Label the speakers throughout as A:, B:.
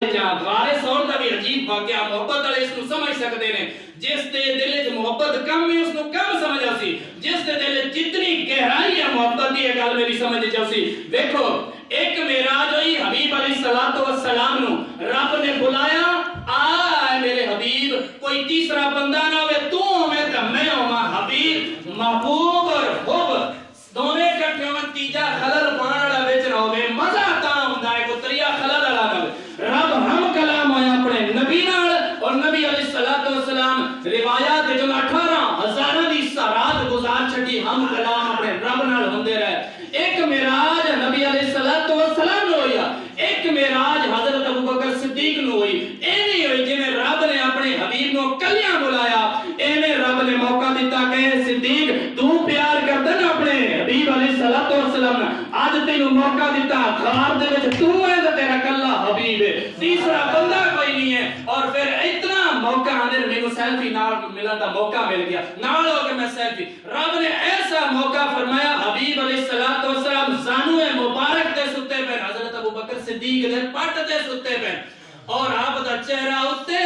A: غارے سور دا بھی عجیب واقعہ محبت والے اس کو سمجھ سکتے ہیں. جس دے دل وچ محبت کم ہے اس کو کم سمجھا سی, جس دے دل جتنی گہرائی ہے محبت دی گل میری سمجھ جاسی. دیکھو ایک معراج ہوئی, حبیب علیہ الصلوۃ والسلام نو رب نے بلایا, آ میرے حبیب کوئی تیسرا بندہ نہ ہوے, تو ہوے تے میں ہوواں. حبیب محبوب اور حب دونوں اکٹھے ہون, تیجا خلل پان والا وچ نہ ہوے. مزہ تا ہوندا ہے کوئی تریا خلل والا نہ ہوے. رب ہم کلام ہویا اپنے نبی نال, اور نبی علیہ الصلوۃ والسلام روایات جو 18,000 دی رات گزار چھڈی ہم کلام اپنے رب نال ہوندے رہے. ایک معراج نبی علیہ الصلوۃ والسلام نو ہویا, ایک معراج حضرت ابوبکر صدیق نو ہوئی. ایویں ہوئی جویں رب نے اپنے حبیب نو کلیاں بلایا, ایویں رب نے موقع دیتا کہ صدیق تو پیار کردا نا اپنے حبیب علیہ الصلوۃ والسلام, اج تینو موقع دیتا غار دے وچ تو ہے تے تیرا کلا حبیب ہے, تیسرا بندہ کوئی نہیں ہے. اور پھر اتنا موقع اندر میرے سیلفی نال ملن دا موقع مل گیا, نال ہو کے میں سیلفی. رب نے ایسا موقع فرمایا, حبیب علیہ الصلوۃ والسلام زانو مبارک تے ستے پے, حضرت ابوبکر صدیق دے پٹ تے ستے پے, اور آپ دا چہرہ اتے,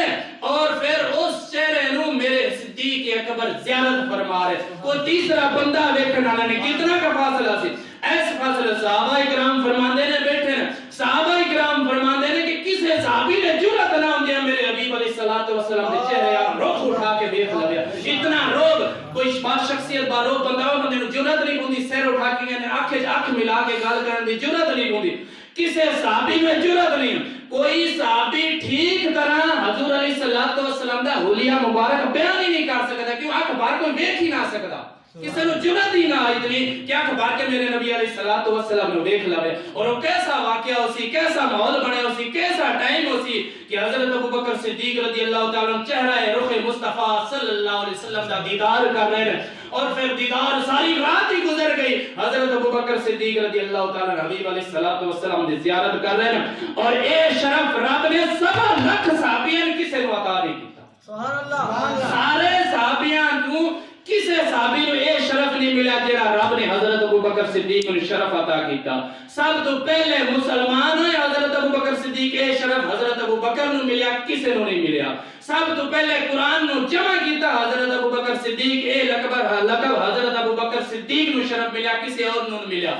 A: اور پھر اس چہرے نو میرے صدیق اکبر زیارت فرما رہے. کوئی تیسرا بندہ ویکھن والا نہیں, کتنا کا فاصلہ سی. ایس فاصلہ صحابہ کرام فرماندے نے بیٹھے نے, صحابہ کرام فرماندے نے کہ کسے صحابی نے جرأت نہ ہوندی میرے حبیب علیہ الصلوۃ والسلام دے چہرے آپ رخ اٹھا کے دیکھ لیا. اتنا روب, کوئی شخصیت با روب بندہ ہو بندے نو جرأت نہیں ہوندی سر اٹھا کے نے اکھ ملا کے گل کرن دی جرأت نہیں ہوندی. کسے صحابی میں جرأت نہیں. کوئی صحابی ٹھیک طرح حضور علیہ الصلوۃ والسلام دا حلیہ مبارک بیان ہی نہیں کر سکتا, کیوں اکھ بار کوئی دیکھ ہی نہ سکتا. کسی نے جرأت ہی نہ آئی اتنی کیا اخبار کے میرے نبی علیہ الصلوۃ والسلام نے دیکھ لے. اور وہ کیسا واقعہ ہو سی, کیسا ماحول بنے ہو سی, کیسا ٹائم ہو سی کہ حضرت ابوبکر صدیق رضی اللہ تعالیٰ عنہ چہرہ رخ مصطفیٰ صلی اللہ علیہ وسلم کا دیدار کر رہے ہیں. اور پھر دیدار ساری رات ہی گزر گئی, حضرت ابوبکر صدیق رضی اللہ تعالیٰ عنہ حبیب علیہ الصلوۃ والسلام کی زیارت کر رہے ہیں. اور اے شرف رب نے 7 لاکھ صحابیاں کسے نو عطا نہیں کیتا. سبحان اللہ. سارے صحابیاں کو کسے صحابی نو اے شرف نہیں ملا جڑا رب نے حضرت ابوبکر صدیق نو شرف عطا کیتا. سب تو پہلے مسلمان ہوئے حضرت ابوبکر صدیق, اے شرف حضرت ابوبکر نو ملیا, کسے نو نہیں ملیا. سب تو پہلے قرآن نو جمع کیتا حضرت ابوبکر صدیق, اے لقب حضرت ابوبکر صدیق نو شرف ملیا, کسے اور نو ملیا.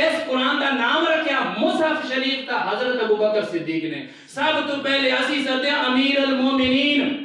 A: اس قرآن دا نام رکھیا مصحف شریف کا حضرت ابوبکر صدیق نے. سب تو پہلے اسی سدیا امیر المومنین,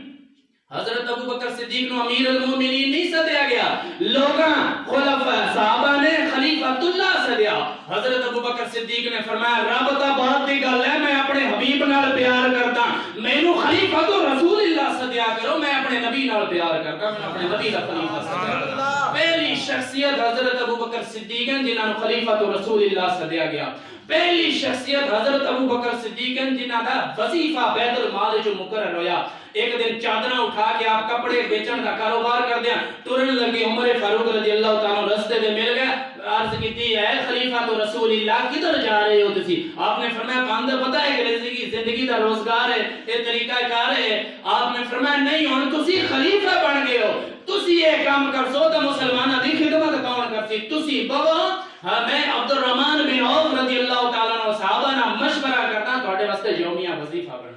A: حضرت ابوبکر صدیق نو امیر المومنین نہیں سدیا گیا, لوگاں خلفاء صحابہ نے خلیفۃ اللہ سدیا. حضرت ابوبکر صدیق نے فرمایا رب دا بات دی گل ہے, میں اپنے حبیب نال پیار کردا, مینوں خلیفۃ رسول اللہ سدیا کرو, میں اپنے نبی نال پیار کردا, میں اپنے نبی دا خلیفہ سدیا کردا. پہلی شخصیت حضرت ابوبکر صدیق ہیں جنہاں نو خلیفۃ رسول اللہ سدیا گیا. پہلی شخصیت حضرت ابوبکر صدیق ہیں جنہاں دا وظیفہ بیت المال جو مقرر ہویا. ایک دن چادرہ اٹھا کے آپ کپڑے بیچن کا کاروبار کر دیا, ٹرن لگے. عمر فاروق رضی اللہ تعالیٰ رستے میں مل گئے, عرض کی ہے خلیفہ تو رسول اللہ کدھر جا رہے ہو تسی؟ آپ نے فرمایا باندھ پتہ ہے کہ زندگی دا روزگار ہے, یہ طریقہ کار ہے. آپ نے فرمایا نہیں, ہن تسی خلیفہ بن گئے ہو, تسی یہ کام کر سو تو مسلماناں دی خدمت کون کرسی, تسی بابا. میں عبد الرحمن بن عوف رضی اللہ تعالیٰ عنہ صحابہ نہ مشورہ کرتا تواڈے واسطے یومیہ وظیفہ بن.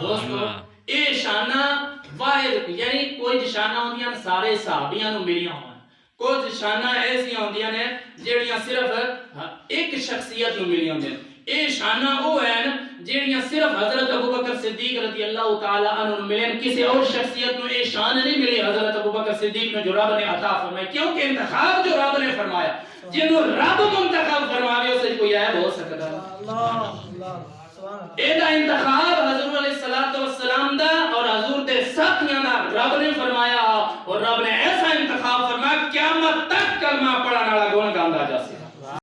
A: دوستو اے شانہ واحد, یعنی کوئی شانہ ہوندیاں سارے صحابیاں نو ملیاں ہون, کچھ شانہ ایسی ہوندیاں نے جیڑیاں صرف ایک شخصیت نو ملیاں ہوندیاں. اے شانہ وہ ہیں جیڑیاں صرف حضرت ابوبکر صدیق رضی اللہ تعالی عنہ نو ملیں, کسی اور شخصیت نو اے شان نہیں ملی حضرت ابوبکر صدیق نے جو رب نے عطا فرمایا. کیونکہ انتخاب جو رب نے فرمایا, جنوں رب منتخب فرماوے اس وچ کوئی عیب ہو سکدا اللہ. ایڈا انتخاب حضور علیہ الصلوۃ والسلام دا اور حضور دے ساتھیاں دا رب نے فرمایا, اور رب نے ایسا انتخاب فرمایا قیامت تک کلمہ پڑھن والا گن گاندا جا سکے.